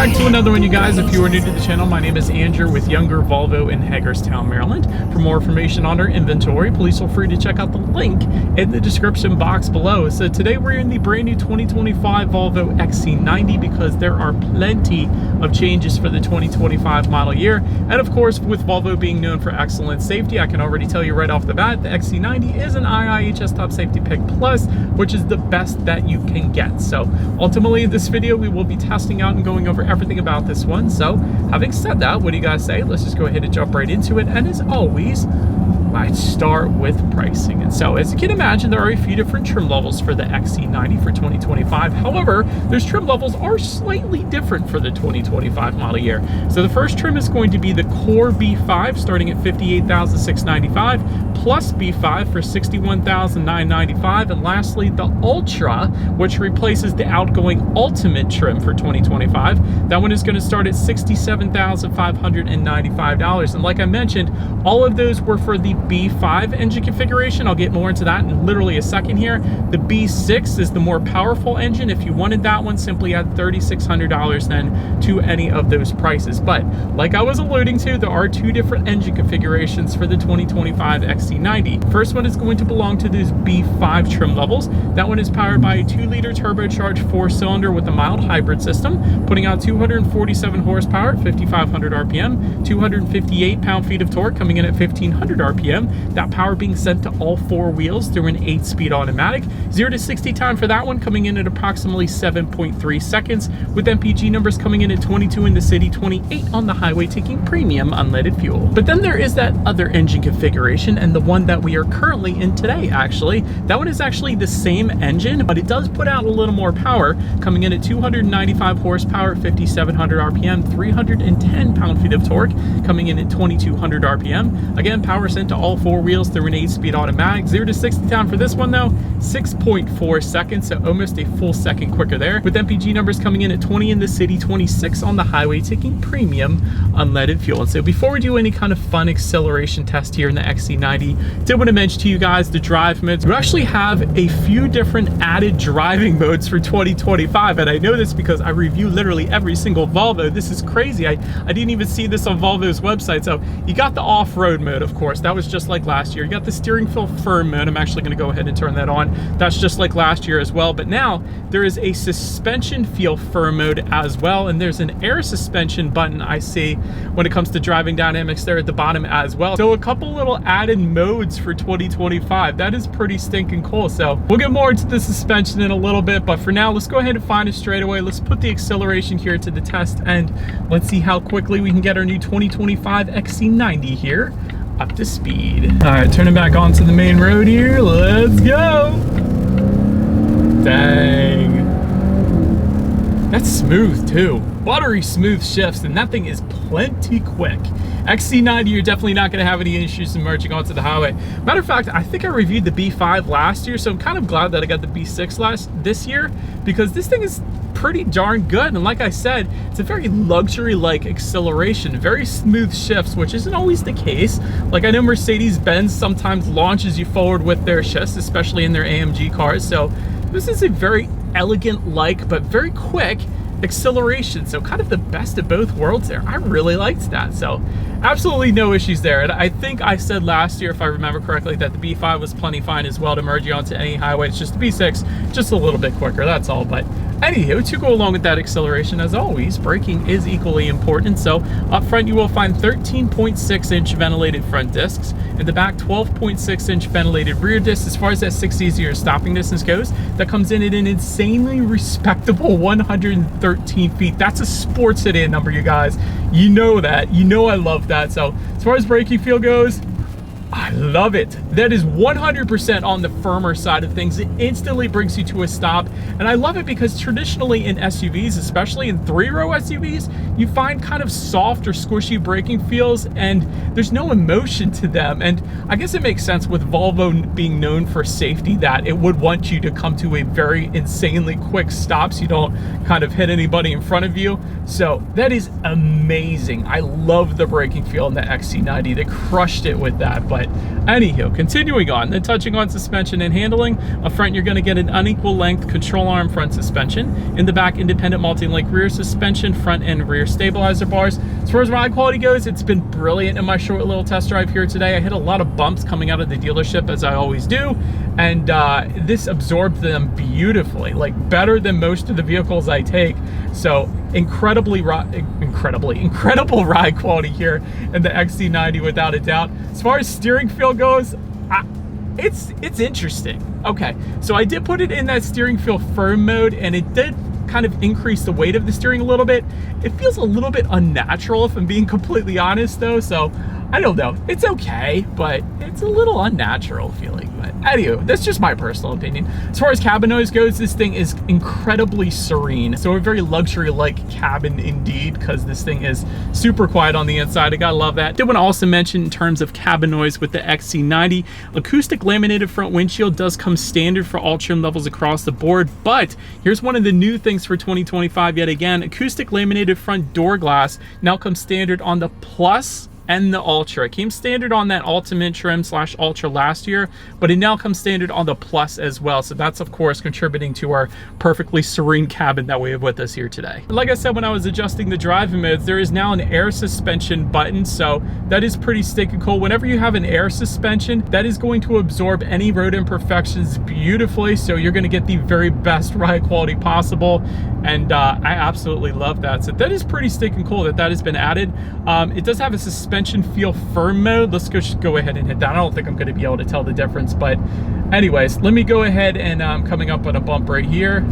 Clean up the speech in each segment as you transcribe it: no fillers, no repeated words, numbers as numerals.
back to another one, you guys. If you are new to the channel, my name is Andrew with Younger Volvo in Hagerstown, Maryland. For more information on our inventory, please feel free to check out the link in the description box below. So today we're in the brand new 2025 Volvo XC90 because there are plenty of changes for the 2025 model year. And of course, with Volvo being known for excellent safety, I can already tell you right off the bat, the XC90 is an IIHS Top Safety Pick Plus, which is the best that you can get. So ultimately in this video, we will be testing out and going over everything about this one. So having said that, what do you guys say? Let's just go ahead and jump right into it. And as always, let's start with pricing. And so as you can imagine, there are a few different trim levels for the XC90 for 2025. However, those trim levels are slightly different for the 2025 model year. So the first trim is going to be the Core B5 starting at $58,695 plus B5 for $61,995. And lastly, the Ultra, which replaces the outgoing Ultimate trim for 2025. That one is going to start at $67,595. And like I mentioned, all of those were for the B5 engine configuration. I'll get more into that in literally a second here. The B6 is the more powerful engine. If you wanted that one, simply add $3,600 then to any of those prices. But like I was alluding to, there are two different engine configurations for the 2025 XC90. First one is going to belong to those B5 trim levels. That one is powered by a 2-liter turbocharged 4-cylinder with a mild hybrid system, putting out 247 horsepower at 5,500 RPM, 258 pound-feet of torque coming in at 1,500 RPM. That power being sent to all four wheels through an 8-speed automatic. 0 to 60 time for that one coming in at approximately 7.3 seconds, with MPG numbers coming in at 22 in the city, 28 on the highway, taking premium unleaded fuel. But then there is that other engine configuration, and the one that we are currently in today, actually. That one is actually the same engine, but it does put out a little more power, coming in at 295 horsepower at 5,700 RPM, 310 pound-feet of torque coming in at 2,200 RPM. Again, power sent to all four wheels through an 8-speed automatic. 0 to 60 time for this one though, 6.4 seconds, so almost a full second quicker there, with MPG numbers coming in at 20 in the city, 26 on the highway, taking premium unleaded fuel. And so before we do any kind of fun acceleration test here in the XC90, did want to mention to you guys the drive modes. We actually have a few different added driving modes for 2025, and I know this because I review literally every single Volvo. This is crazy. I didn't even see this on Volvo's website. So you got the off-road mode, of course. That was just like last year. You got the steering feel firm mode. I'm actually going to go ahead and turn that on. That's just like last year as well. But now there is a suspension feel firm mode as well. And there's an air suspension button I see when it comes to driving dynamics there at the bottom as well. So a couple little added modes for 2025. That is pretty stinking cool. So we'll get more into the suspension in a little bit. But for now, let's go ahead and find a straightaway. Let's put the acceleration here to the test, and let's see how quickly we can get our new 2025 XC90 here up to speed. All right, turning back onto the main road here. Let's go. Dang. That's smooth too. Buttery smooth shifts, and that thing is plenty quick. XC90, you're definitely not going to have any issues emerging onto the highway. Matter of fact, I think I reviewed the B5 last year, so I'm kind of glad that I got the B6 this year, because this thing is pretty darn good. And like I said, it's a very luxury-like acceleration, very smooth shifts, which isn't always the case. Like I know Mercedes-Benz sometimes launches you forward with their shifts, especially in their AMG cars. So this is a very elegant-like, but very quick acceleration. So kind of the best of both worlds there. I really liked that. So absolutely no issues there. And I think I said last year, if I remember correctly, that the B5 was plenty fine as well to merge you onto any highway. It's just the B6, just a little bit quicker, that's all. But anywho, to go along with that acceleration, as always, braking is equally important. So up front, you will find 13.6-inch ventilated front discs. In the back, 12.6-inch ventilated rear discs. As far as that 6-easier stopping distance goes, that comes in at an insanely respectable 113 feet. That's a sports sedan number, you guys. You know that. You know I love that. So as far as braking feel goes, I love it. That is 100% on the firmer side of things. It instantly brings you to a stop. And I love it because traditionally in SUVs, especially in 3-row SUVs, you find kind of soft or squishy braking feels, and there's no emotion to them. And I guess it makes sense with Volvo being known for safety that it would want you to come to a very insanely quick stop so you don't kind of hit anybody in front of you. So that is amazing. I love the braking feel in the XC90. They crushed it with that. But But anywho, continuing on, then touching on suspension and handling. Up front, you're going to get an unequal length control arm front suspension. In the back, independent multi-link rear suspension, front and rear stabilizer bars. As far as ride quality goes, it's been brilliant in my short little test drive here today. I hit a lot of bumps coming out of the dealership, as I always do, and this absorbed them beautifully, like better than most of the vehicles I take. So incredible ride quality here in the XC90 without a doubt. As far as steering feel goes, it's interesting. Okay, so I did put it in that steering feel firm mode, and it did kind of increase the weight of the steering a little bit. It feels a little bit unnatural, if I'm being completely honest though, so I don't know. It's okay, but it's a little unnatural feeling. But anyway, that's just my personal opinion. As far as cabin noise goes, this thing is incredibly serene. So a very luxury-like cabin indeed, because this thing is super quiet on the inside. I gotta love that. Did want to also mention in terms of cabin noise with the XC90, acoustic laminated front windshield does come standard for all trim levels across the board. But here's one of the new things for 2025 yet again. Acoustic laminated front door glass now comes standard on the Plus and the Ultra. It came standard on that Ultimate trim / Ultra last year, but it now comes standard on the Plus as well. So that's of course contributing to our perfectly serene cabin that we have with us here today. Like I said, when I was adjusting the driving modes, there is now an air suspension button. So that is pretty stinking cool. Whenever you have an air suspension, that is going to absorb any road imperfections beautifully. So you're gonna get the very best ride quality possible. And I absolutely love that. So that is pretty stinking cool that that has been added. It does have a suspension feel firm mode. Let's go ahead and hit that. I don't think I'm going to be able to tell the difference, but anyways, let me go ahead and coming up on a bump right here.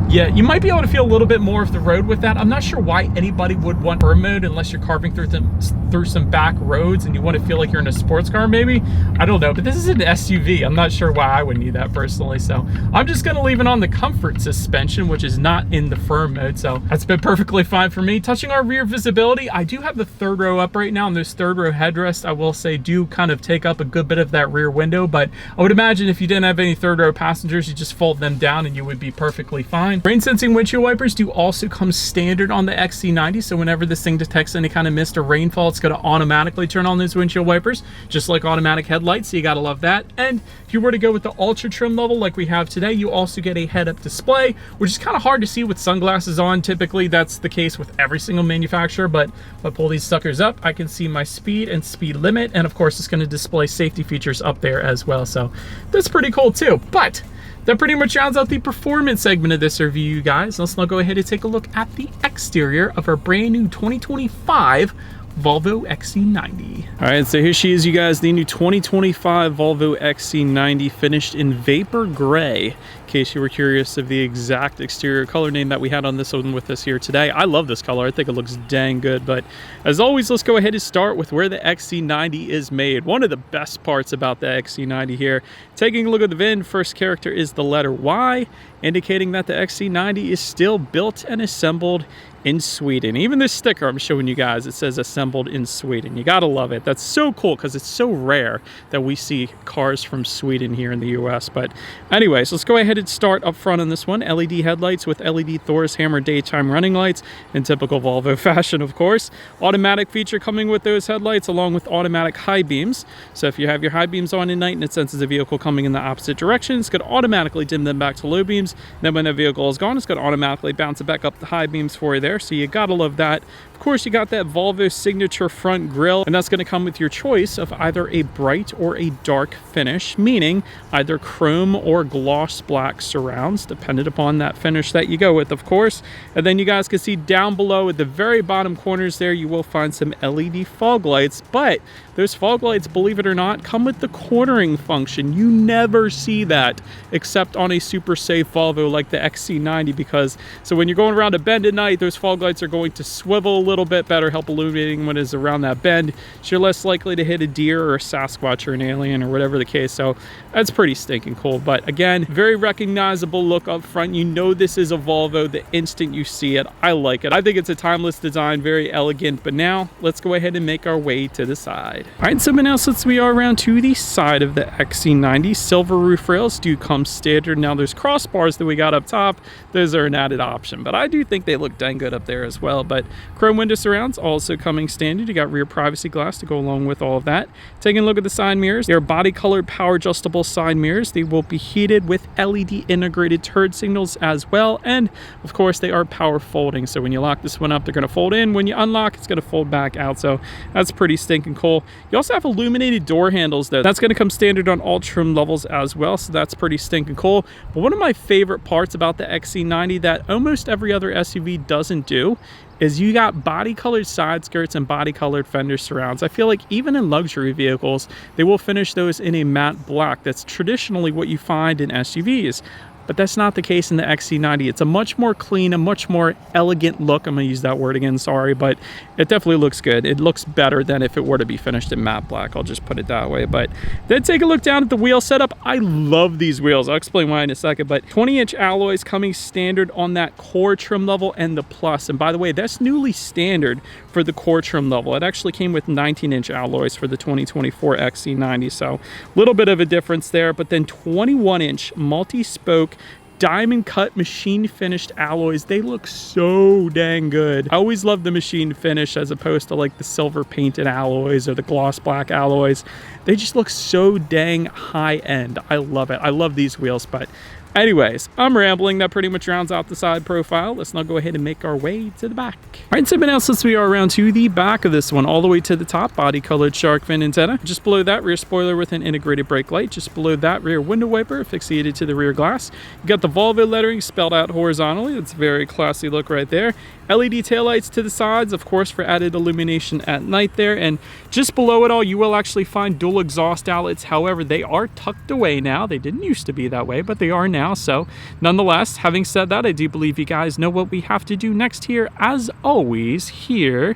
Yeah, you might be able to feel a little bit more of the road with that. I'm not sure why anybody would want firm mode unless you're carving through some back roads and you want to feel like you're in a sports car maybe. I don't know, but this is an SUV. I'm not sure why I would need that personally. So I'm just going to leave it on the comfort suspension, which is not in the firm mode. So that's been perfectly fine for me. Touching our rear visibility, I do have the third row up right now, and those third row headrests, I will say, do kind of take up a good bit of that rear window. But I would imagine if you didn't have any third row passengers, you just fold them down and you would be perfectly fine. Rain sensing windshield wipers do also come standard on the XC90, so whenever this thing detects any kind of mist or rainfall, it's going to automatically turn on those windshield wipers, just like automatic headlights, so you got to love that. And if you were to go with the Ultra trim level like we have today, you also get a head-up display, which is kind of hard to see with sunglasses on. Typically that's the case with every single manufacturer, but if I pull these suckers up, I can see my speed and speed limit, and of course it's going to display safety features up there as well, so that's pretty cool too. But that pretty much rounds out the performance segment of this review, you guys. Let's now go ahead and take a look at the exterior of our brand new 2025 Volvo XC90. All right, so here she is, you guys, the new 2025 Volvo XC90 finished in vapor gray. In case you were curious of the exact exterior color name that we had on this one with us here today. I love this color. I think it looks dang good. But as always, let's go ahead and start with where the XC90 is made. One of the best parts about the XC90 here, taking a look at the VIN, first character is the letter Y, indicating that the XC90 is still built and assembled in Sweden. Even this sticker I'm showing you guys, it says assembled in Sweden. You gotta love it. That's so cool because it's so rare that we see cars from Sweden here in the US. But anyways, let's go ahead and start up front on this one. LED headlights with LED Thor's Hammer daytime running lights in typical Volvo fashion, of course. Automatic feature coming with those headlights along with automatic high beams. So if you have your high beams on at night and it senses a vehicle coming in the opposite direction, it's going to automatically dim them back to low beams. Then when the vehicle is gone, it's going to automatically bounce it back up the high beams for you there. So you gotta love that. Of course, you got that Volvo signature front grille, and that's going to come with your choice of either a bright or a dark finish, meaning either chrome or gloss black surrounds, dependent upon that finish that you go with, of course. And then you guys can see down below at the very bottom corners there, you will find some LED fog lights, but those fog lights, believe it or not, come with the cornering function. You never see that except on a super safe Volvo like the XC90, because so when you're going around a bend at night, those fog lights are going to swivel a little bit better, help illuminating what is around that bend. So you're less likely to hit a deer or a Sasquatch or an alien or whatever the case. So that's pretty stinking cool. But again, very recommended recognizable look up front. You know this is a Volvo the instant you see it. I like it. I think it's a timeless design, very elegant. But now let's go ahead and make our way to the side. All right, so now since we are around to the side of the XC90, silver roof rails do come standard. Now there's crossbars that we got up top. Those are an added option, but I do think they look dang good up there as well. But chrome window surrounds also coming standard. You got rear privacy glass to go along with all of that. Taking a look at the side mirrors, they are body colored power adjustable side mirrors. They will be heated with LED integrated turn signals as well, and of course they are power folding, so when you lock this one up they're going to fold in. When you unlock, it's going to fold back out, so that's pretty stinking cool. You also have illuminated door handles though. That's going to come standard on all trim levels as well, so that's pretty stinking cool. But one of my favorite parts about the XC90 that almost every other SUV doesn't do is you got body colored side skirts and body colored fender surrounds. I feel like even in luxury vehicles, they will finish those in a matte black. That's traditionally what you find in SUVs. But that's not the case in the XC90. It's a much more clean, a much more elegant look. I'm gonna use that word again, sorry, but it definitely looks good. It looks better than if it were to be finished in matte black. I'll just put it that way. But then take a look down at the wheel setup. I love these wheels. I'll explain why in a second, but 20-inch alloys coming standard on that core trim level and the plus. And by the way, that's newly standard for the core trim level. It actually came with 19-inch alloys for the 2024 XC90, so a little bit of a difference there. But then 21-inch multi-spoke diamond cut machine finished alloys. They look so dang good. I always love the machine finish as opposed to like the silver painted alloys or the gloss black alloys. They just look so dang high end. I love it. I love these wheels. But anyways, I'm rambling. That pretty much rounds out the side profile. Let's now go ahead and make our way to the back. All right, so now since we are around to the back of this one, all the way to the top, body colored shark fin antenna. Just below that, rear spoiler with an integrated brake light. Just below that, rear window wiper fixated to the rear glass. You got the Volvo lettering spelled out horizontally. That's a very classy look right there. LED taillights to the sides, of course, for added illumination at night there. And just below it all, you will actually find dual exhaust outlets. However, they are tucked away now. They didn't used to be that way, but they are now. So nonetheless, having said that, I do believe you guys know what we have to do next here. As always, here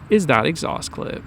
is that exhaust clip.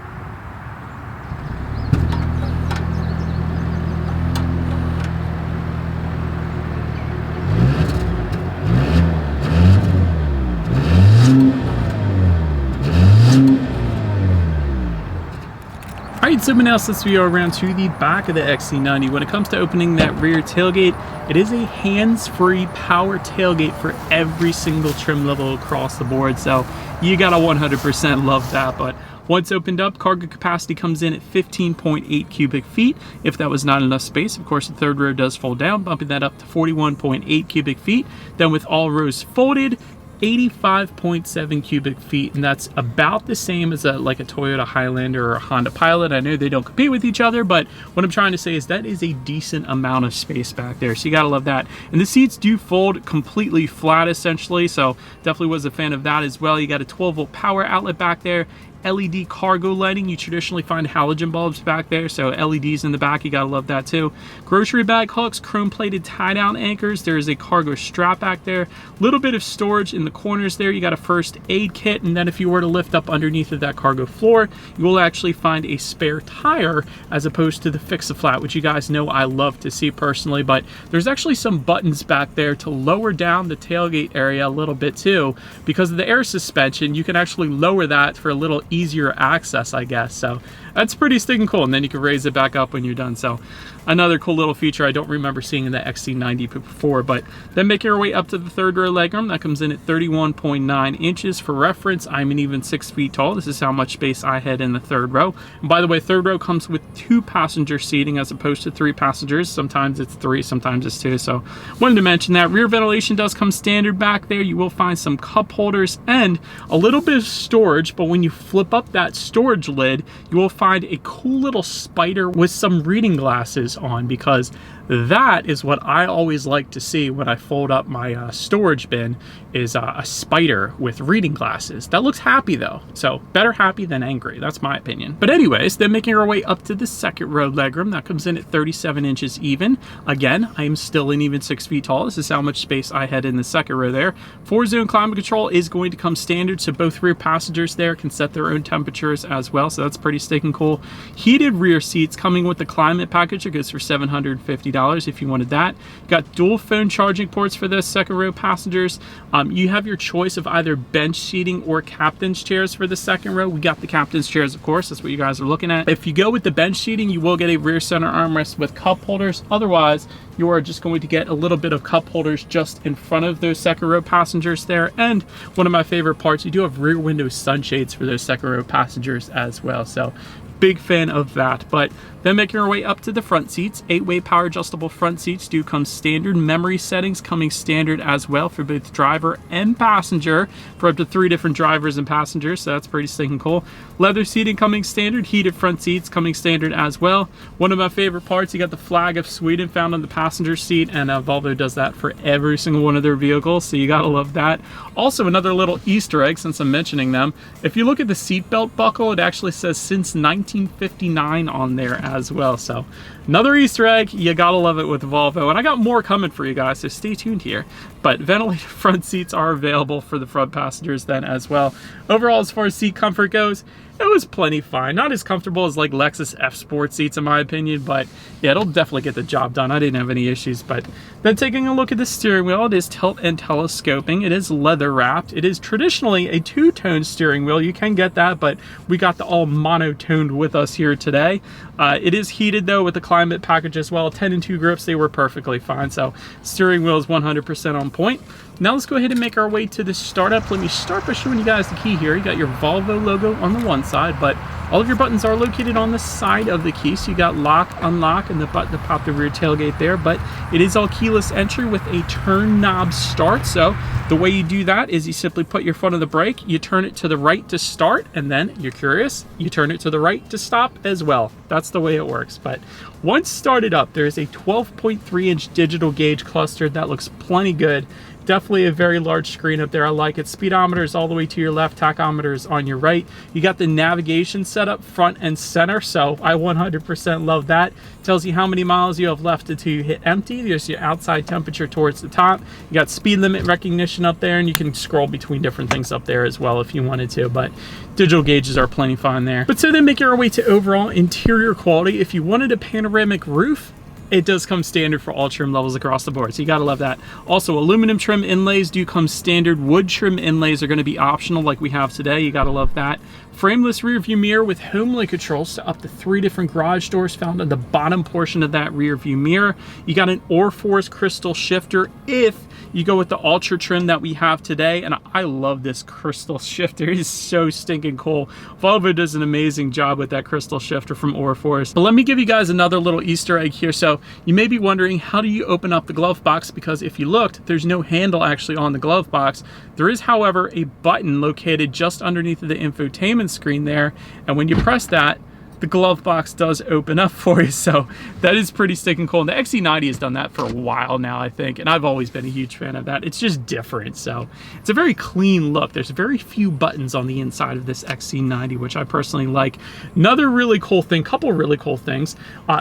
Alright, so now since we are around to the back of the XC90, when it comes to opening that rear tailgate, it is a hands-free power tailgate for every single trim level across the board, so you gotta 100% love that. But once opened up, cargo capacity comes in at 15.8 cubic feet. If that was not enough space, of course, the third row does fold down, bumping that up to 41.8 cubic feet. Then with all rows folded, 85.7 cubic feet, and that's about the same as like a Toyota Highlander or a Honda Pilot. I know they don't compete with each other, but what I'm trying to say is that is a decent amount of space back there, so you gotta love that. And the seats do fold completely flat essentially, so definitely was a fan of that as well. You got a 12-volt power outlet back there, LED cargo lighting. You traditionally find halogen bulbs back there, so LEDs in the back, you gotta love that too. Grocery bag hooks, chrome plated tie down anchors. There is a cargo strap back there, little bit of storage in the corners there. You got a first aid kit, and then if you were to lift up underneath of that cargo floor, you will actually find a spare tire as opposed to the fix-a-flat, which you guys know I love to see personally. But there's actually some buttons back there to lower down the tailgate area a little bit too. Because of the air suspension, you can actually lower that for a little easier access, I guess. So that's pretty stinking cool, and then you can raise it back up when you're done. So another cool little feature I don't remember seeing in the XC90 before. But then making our way up to the third row legroom, that comes in at 31.9 inches. For reference, I'm an even 6 feet tall. This is how much space I had in the third row. And by the way, third row comes with 2 passenger seating as opposed to 3 passengers. Sometimes it's 3, sometimes it's 2. So wanted to mention that. Rear ventilation does come standard back there. You will find some cup holders and a little bit of storage, but when you flip up that storage lid, you will find a cool little spider with some reading glasses on, because that is what I always like to see when I fold up my storage bin, is a spider with reading glasses. That looks happy though, so better happy than angry, that's my opinion. But anyways, then making our way up to the second row legroom, that comes in at 37 inches even. Again, I am still an even 6 feet tall. This is how much space I had in the second row there. 4-zone climate control is going to come standard, so both rear passengers there can set their own temperatures as well, so that's pretty stinking cool. Heated rear seats coming with the climate package, it goes for $750. $80 if you wanted that. You got dual phone charging ports for the second row passengers. You have your choice of either bench seating or captain's chairs for the second row. We got the captain's chairs, of course. That's what you guys are looking at. If you go with the bench seating, you will get a rear center armrest with cup holders. Otherwise, you are just going to get a little bit of cup holders just in front of those second row passengers there. And one of my favorite parts, you do have rear window sunshades for those second row passengers as well. So big fan of that. But then making our way up to the front seats, 8-way power adjustable front seats do come standard. Memory settings coming standard as well for both driver and passenger, for up to 3 different drivers and passengers, so that's pretty stinking cool. Leather seating coming standard, heated front seats coming standard as well. One of my favorite parts, you got the flag of Sweden found on the passenger seat, and Volvo does that for every single one of their vehicles, so you gotta love that. Also, another little Easter egg, since I'm mentioning them, if you look at the seatbelt buckle, it actually says since 1959 on there as well. So another Easter egg, you gotta love it with Volvo. And I got more coming for you guys, so stay tuned here. But ventilated front seats are available for the front passengers then as well. Overall, as far as seat comfort goes, it was plenty fine. Not as comfortable as like Lexus F Sport seats in my opinion, but yeah, it'll definitely get the job done. I didn't have any issues. But then taking a look at the steering wheel, it is tilt and telescoping. It is leather wrapped. It is traditionally a two-tone steering wheel. You can get that, but we got the all monotoned with us here today. It is heated though with the climate package as well. 10 and 2 grips, they were perfectly fine. So steering wheel is 100% on point. Now let's go ahead and make our way to the startup. Let me start by showing you guys the key here. You got your Volvo logo on the one side, but all of your buttons are located on the side of the key. So you got lock, unlock, and the button to pop the rear tailgate there, but it is all keyless entry with a turn knob start. So the way you do that is you simply put your foot on the brake, you turn it to the right to start, and then you're curious, you turn it to the right to stop as well. That's the way it works. But once started up, there is a 12.3-inch digital gauge cluster that looks plenty good. Definitely a very large screen up there. I like it. Speedometer is all the way to your left, tachometer is on your right. You got the navigation set up front and center, so I 100% love that. Tells you how many miles you have left until you hit empty. There's your outside temperature towards the top. You got speed limit recognition up there, and you can scroll between different things up there as well if you wanted to, but digital gauges are plenty fine there. But so then making our way to overall interior quality, if you wanted a panoramic roof, it does come standard for all trim levels across the board, so you gotta love that. Also, aluminum trim inlays do come standard. Wood trim inlays are gonna be optional like we have today. You gotta love that. Frameless rear view mirror with HomeLink controls to up to 3 different garage doors found on the bottom portion of that rear view mirror. You got an Orforce crystal shifter if you go with the Ultra trim that we have today, and I love this crystal shifter. It is so stinking cool. Volvo does an amazing job with that crystal shifter from Orforce. But let me give you guys another little Easter egg here. So you may be wondering, how do you open up the glove box? Because if you looked, there's no handle actually on the glove box. There is, however, a button located just underneath the infotainment screen there, and when you press that, the glove box does open up for you. So that is pretty stinking cool. And the XC90 has done that for a while now, I think, and I've always been a huge fan of that. It's just different. So it's a very clean look. There's very few buttons on the inside of this XC90, which I personally like. Another really cool thing, couple really cool things,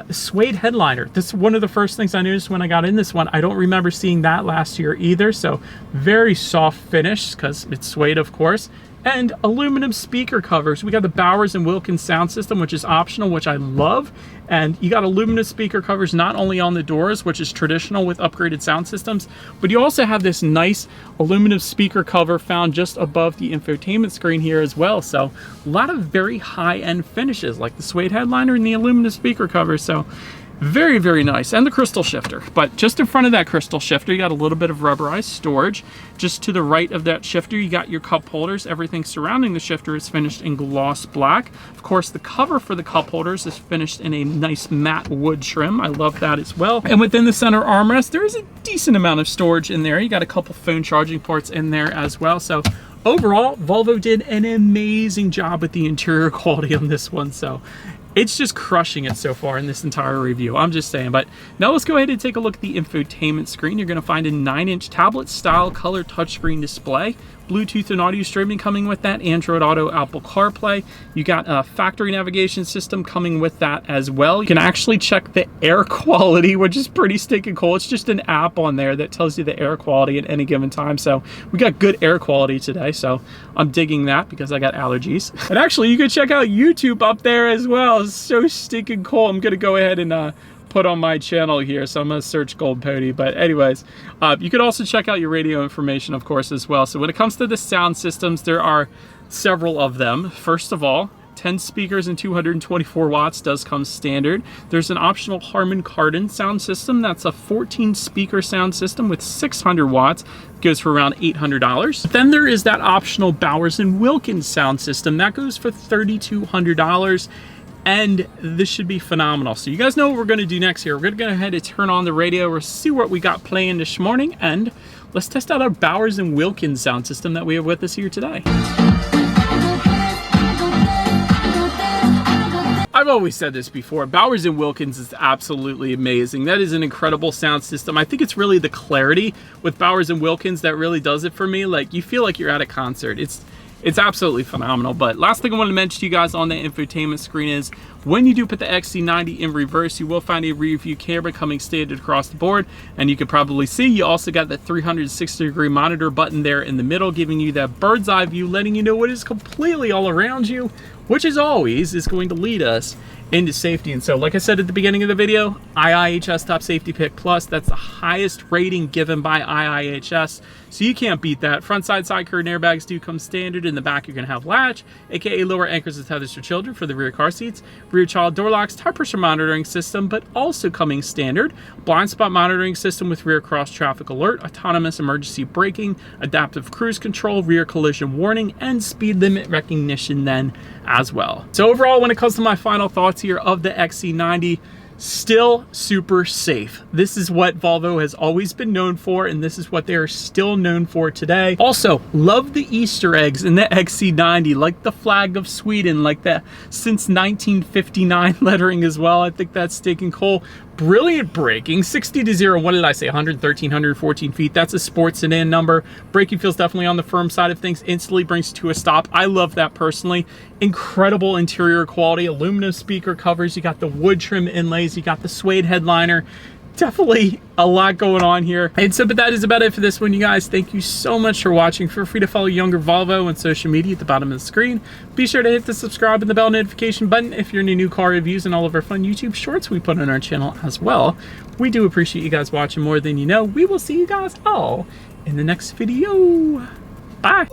suede headliner. This is one of the first things I noticed when I got in this one. I don't remember seeing that last year either. So very soft finish because it's suede, of course. And aluminum speaker covers. We got the Bowers & Wilkins sound system, which is optional, which I love. And you got aluminum speaker covers not only on the doors, which is traditional with upgraded sound systems, but you also have this nice aluminum speaker cover found just above the infotainment screen here as well. So a lot of very high-end finishes, like the suede headliner and the aluminum speaker cover. So very, very nice. And the crystal shifter. But just in front of that crystal shifter, you got a little bit of rubberized storage. Just to the right of that shifter, you got your cup holders. Everything surrounding the shifter is finished in gloss black. Of course, the cover for the cup holders is finished in a nice matte wood trim. I love that as well. And within the center armrest, there is a decent amount of storage in there. You got a couple phone charging ports in there as well. So overall, Volvo did an amazing job with the interior quality on this one. So it's just crushing it so far in this entire review. I'm just saying. But now let's go ahead and take a look at the infotainment screen. You're going to find a 9-inch tablet style color touchscreen display. Bluetooth and audio streaming coming with that, Android Auto, Apple CarPlay. You got a factory navigation system coming with that as well. You can actually check the air quality, which is pretty stinking cool. It's just an app on there that tells you the air quality at any given time. So we got good air quality today, so I'm digging that because I got allergies. And actually, you can check out YouTube up there as well. It's so stinking cool. I'm gonna go ahead and put on my channel here, so I'm gonna search gold pony. But anyways, you could also check out your radio information, of course, as well. So when it comes to the sound systems, there are several of them. First of all, 10 speakers and 224 watts does come standard. There's an optional Harman Kardon sound system. That's a 14 speaker sound system with 600 watts. Goes for around $800. Then there is that optional Bowers & Wilkins sound system. That goes for $3,200. And this should be phenomenal. So you guys know what we're gonna do next here. We're gonna go ahead and turn on the radio. We'll see what we got playing this morning. And let's test out our Bowers & Wilkins sound system that we have with us here today. I've always said this before, Bowers & Wilkins is absolutely amazing. That is an incredible sound system. I think it's really the clarity with Bowers & Wilkins that really does it for me. Like, you feel like you're at a concert. It's absolutely phenomenal. But last thing I want to mention to you guys on the infotainment screen is when you do put the XC90 in reverse, you will find a rear view camera coming standard across the board. And you can probably see you also got the 360-degree monitor button there in the middle, giving you that bird's eye view, letting you know what is completely all around you, which as always is going to lead us into safety. And so, like I said at the beginning of the video, IIHS Top Safety Pick Plus, that's the highest rating given by IIHS, so you can't beat that. Front side curtain airbags do come standard. In the back, you're gonna have latch, aka lower anchors and tethers for children for the rear car seats, rear child door locks, tire pressure monitoring system, but also coming standard, blind spot monitoring system with rear cross traffic alert, autonomous emergency braking, adaptive cruise control, rear collision warning, and speed limit recognition then as well. So overall, when it comes to my final thoughts here of the XC90, still super safe. This is what Volvo has always been known for, and this is what they are still known for today. Also, love the Easter eggs in the XC90, like the flag of Sweden, like the since 1959 lettering as well. I think that's sticking cool. Brilliant braking, 60 to 0, what did I say, 113, 114 feet. That's a sports sedan number. Braking feels definitely on the firm side of things, instantly brings you to a stop. I love that personally. Incredible interior quality, aluminum speaker covers, you got the wood trim inlays, you got the suede headliner. Definitely a lot going on here. And so, but that is about it for this one, you guys. Thank you so much for watching. Feel free to follow Younger Volvo on social media at the bottom of the screen. Be sure to hit the subscribe and the bell notification button if you're into new car reviews and all of our fun YouTube shorts we put on our channel as well. We do appreciate you guys watching more than you know. We will see you guys all in the next video. Bye.